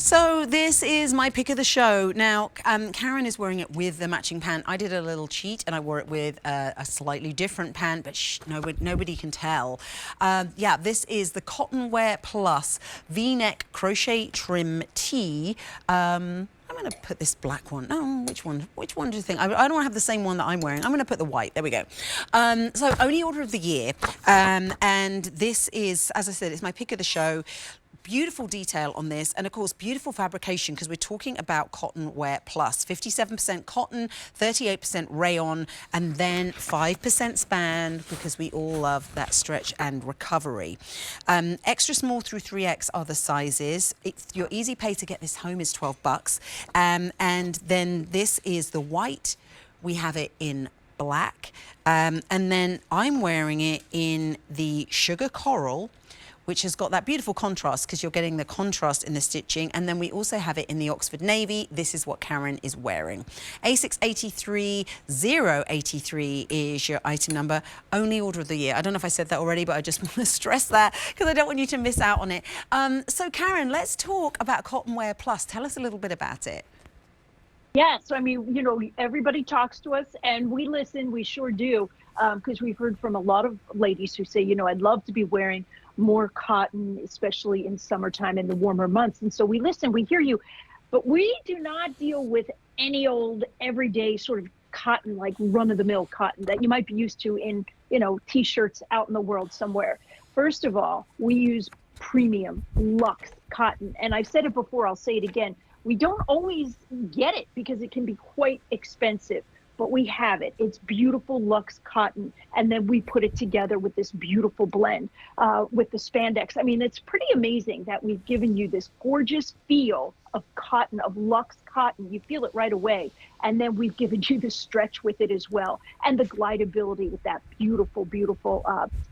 So this is my pick of the show. Now, Karen is wearing it with the matching pant. I did a little cheat and I wore it with a slightly different pant, but nobody can tell. Yeah, this is the Cottonwear Plus V-neck crochet trim tee. I'm going to put this black one. Oh, which one? Which one do you think? I don't want to have the same one that I'm wearing. I'm going to put the white. There we go. So only order of the year. And this is, as I said, it's my pick of the show. Beautiful detail on this, and of course beautiful fabrication, because we're talking about Cottonwear Plus. 57% cotton, 38% rayon, and then 5% span, because we all love that stretch and recovery. Extra small through 3X are the sizes. Your easy pay to get this home is $12. And then this is the white. We have it in black, and then I'm wearing it in the sugar coral, which has got that beautiful contrast, because you're getting the contrast in the stitching. And then we also have it in the Oxford Navy. This is what Karen is wearing. A683083 is your item number. Only order of the year. I don't know if I said that already, but I just want to stress that because I don't want you to miss out on it. So Karen, let's talk about Cottonwear Plus. Tell us a little bit about it. Yes, I mean, you know, everybody talks to us and we listen, we sure do, because we've heard from a lot of ladies who say, you know, I'd love to be wearing more cotton, especially in summertime in the warmer months. And so we listen, we hear you, but we do not deal with any old everyday sort of cotton, like run-of-the-mill cotton that you might be used to in, you know, t-shirts out in the world somewhere. First of all, we use premium luxe cotton. And I've said it before, I'll say it again. We don't always get it because it can be quite expensive, but we have it. It's beautiful luxe cotton. And then we put it together with this beautiful blend with the spandex. I mean, it's pretty amazing that we've given you this gorgeous feel of cotton, of luxe cotton. You feel it right away. And then we've given you the stretch with it as well. And the glideability with that beautiful, beautiful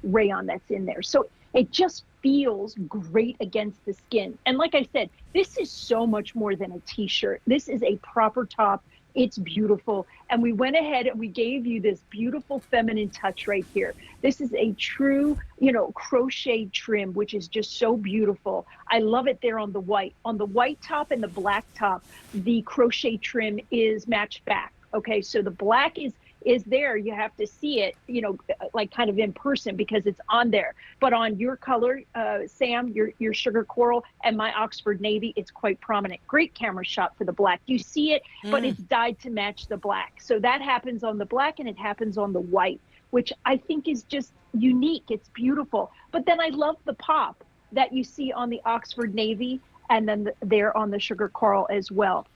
rayon that's in there. So it just feels great against the skin. And like I said, this is so much more than a t-shirt. This is a proper top. It's beautiful. And we went ahead and we gave you this beautiful feminine touch right here. This is a true, you know, crochet trim, which is just so beautiful. I love it there on the white. On the white top and the black top, the crochet trim is matched back. Okay, so the black is there. You have to see it, you know, like kind of in person because it's on there. But on your color, Sam, your sugar coral, and my Oxford Navy, it's quite prominent. Great camera shot for the black. You see it, but it's dyed to match the black. So that happens on the black and it happens on the white, which I think is just unique. It's beautiful. But then I love the pop that you see on the Oxford Navy and then there on the sugar coral as well.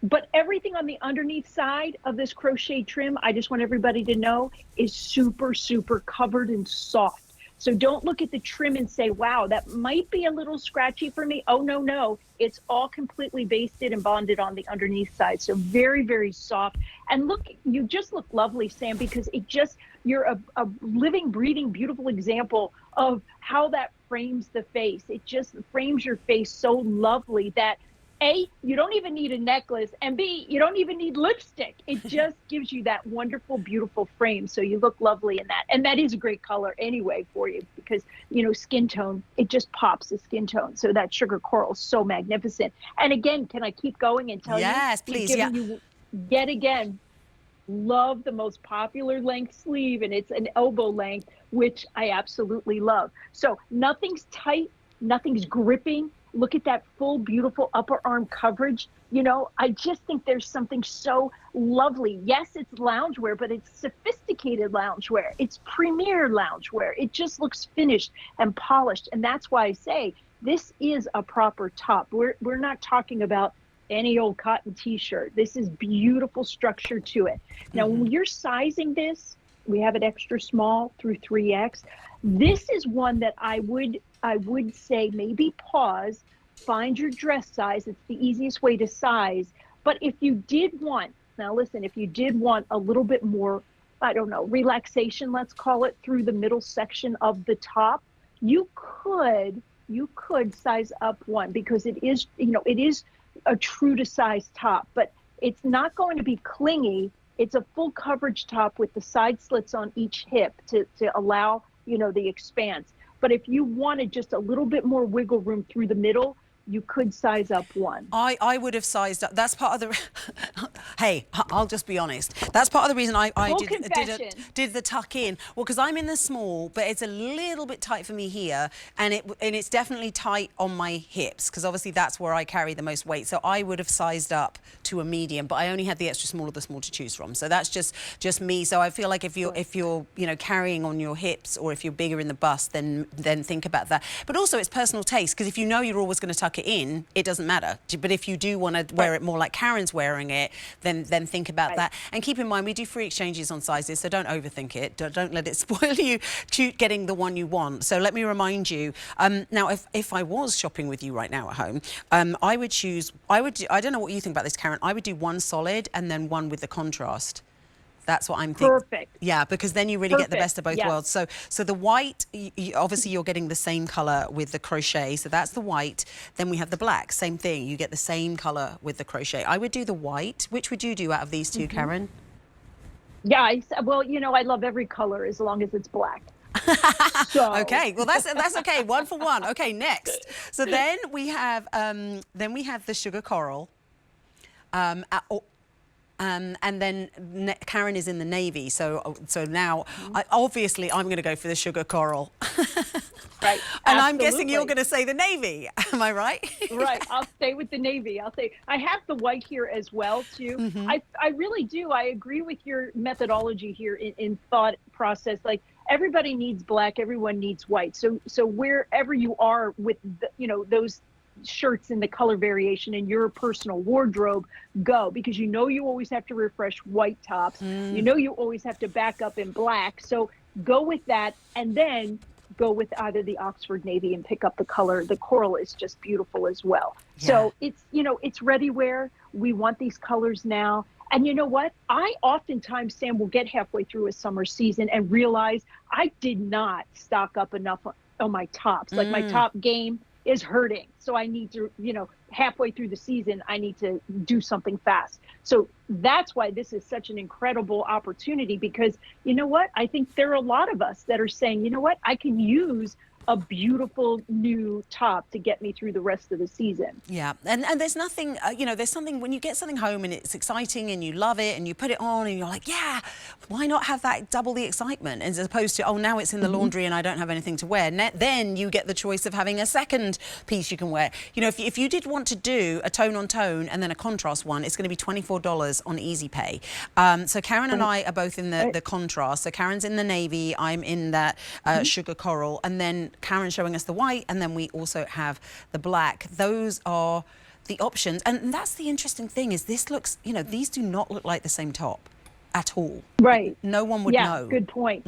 But everything on the underneath side of this crochet trim, I just want everybody to know, is super, super covered and soft. So don't look at the trim and say, wow, that might be a little scratchy for me. Oh, no, no. It's all completely basted and bonded on the underneath side. So very, very soft. And look, you just look lovely, Sam, because it just, you're a living, breathing, beautiful example of how that frames the face. It just frames your face so lovely that A, you don't even need a necklace, and B, you don't even need lipstick. It just gives you that wonderful, beautiful frame. So you look lovely in that. And that is a great color anyway for you because, you know, skin tone, it just pops the skin tone. So that sugar coral is so magnificent. And again, can I keep going and tell you? Yes, please. Yeah. You, yet again, love the most popular length sleeve, and it's an elbow length, which I absolutely love. So nothing's tight, nothing's gripping. Look at that full, beautiful upper arm coverage. You know, I just think there's something so lovely. Yes, it's loungewear, but it's sophisticated loungewear. It's premier loungewear. It just looks finished and polished. And that's why I say this is a proper top. We're not talking about any old cotton t-shirt. This is beautiful structure to it. Now, when you're sizing this, we have it extra small through 3X. This is one that I would say maybe pause, find your dress size. It's the easiest way to size. But if you did want, now listen, if you did want a little bit more, I don't know, relaxation, let's call it, through the middle section of the top, you could size up one because it is, you know, it is a true to size top, but it's not going to be clingy. It's a full coverage top with the side slits on each hip to allow, you know, the expanse. But if you wanted just a little bit more wiggle room through the middle, you could size up one. I would have sized up. That's part of the. Hey, I'll just be honest. That's part of the reason I did the tuck in. Well, because I'm in the small, but it's a little bit tight for me here, and it's definitely tight on my hips, because obviously that's where I carry the most weight. So I would have sized up to a medium, but I only had the extra small or the small to choose from. So that's just me. So I feel like if you're carrying on your hips, or if you're bigger in the bust, then think about that. But also it's personal taste, because if you know you're always going to tuck it in, it doesn't matter. But if you do want to wear it more like Karen's wearing it, then think about that. And keep in mind, we do free exchanges on sizes, so don't overthink it. Don't let it spoil you getting the one you want. So let me remind you, now if I was shopping with you right now at home, I would I don't know what you think about this, Karen. I would do one solid and then one with the contrast. That's what I'm thinking. Perfect. Yeah, because then you really get the best of both worlds. So the white, obviously you're getting the same color with the crochet. So that's the white. Then we have the black. Same thing. You get the same color with the crochet. I would do the white. Which would you do out of these two, Karen? Yeah, well, I love every color as long as it's black. So. Okay, well that's okay. One for one. Okay, next. So then we have the sugar coral. And then Karen is in the navy, so now obviously I'm going to go for the sugar coral. Right. And I'm guessing you're going to say the navy. Am I right? Right. I'll stay with the navy. I have the white here as well too. I really do. I agree with your methodology here in thought process. Like, everybody needs black, everyone needs white. So wherever you are with those shirts in the color variation in your personal wardrobe, go, because you always have to refresh white tops. You always have to back up in black. So go with that, and then go with either the Oxford navy and pick up the color. The coral is just beautiful as well. Yeah. So it's ready wear. We want these colors now. And you know what? I oftentimes, Sam, will get halfway through a summer season and realize I did not stock up enough on my tops. Like, my top game is hurting. So I need to, halfway through the season, I need to do something fast. So that's why this is such an incredible opportunity, because you know what? I think there are a lot of us that are saying, you know what? I can use a beautiful new top to get me through the rest of the season. Yeah, and there's nothing, there's something when you get something home and it's exciting and you love it and you put it on and you're like, yeah, why not have that double the excitement, as opposed to, oh, now it's in the laundry and I don't have anything to wear. Then you get the choice of having a second piece you can wear. If you did want to do a tone on tone and then a contrast one, it's going to be $24 on Easy Pay. So Karen and I are both in the contrast. So Karen's in the navy, I'm in that sugar coral, and then Karen's showing us the white, and then we also have the black. Those are the options, and that's the interesting thing, is this looks, these do not look like the same top at all. Right. No one would know. Yeah, good point.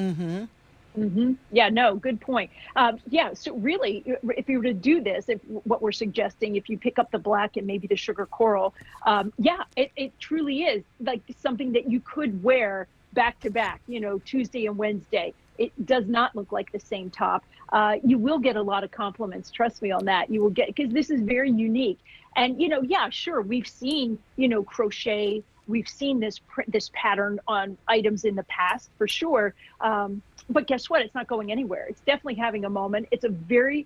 Yeah, no, good point. So really, if you were to do this, what we're suggesting, if you pick up the black and maybe the sugar coral, it truly is like something that you could wear back to back, Tuesday and Wednesday. It does not look like the same top. You will get a lot of compliments. Trust me on that. You will get, because this is very unique. And, sure, we've seen, crochet. We've seen this pattern on items in the past, for sure. But guess what? It's not going anywhere. It's definitely having a moment. It's a very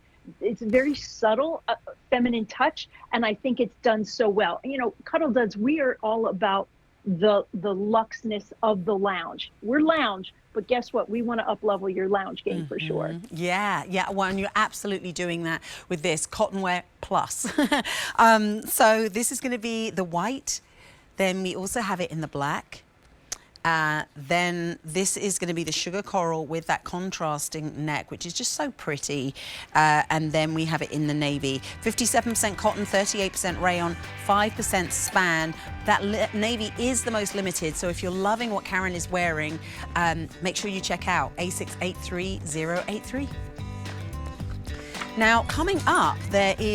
subtle, feminine touch. And I think it's done so well. Cuddl Duds, we are all about the luxness of the lounge. We're lounge. But guess what? We want to up-level your lounge game for sure. Yeah. Well, and you're absolutely doing that with this Cottonwear Plus. So this is going to be the white. Then we also have it in the black. Then this is going to be the sugar coral with that contrasting neck, which is just so pretty. And then we have it in the navy. 57% cotton, 38% rayon, 5% span. That navy is the most limited. So if you're loving what Karen is wearing, make sure you check out A683083. Now, coming up, there is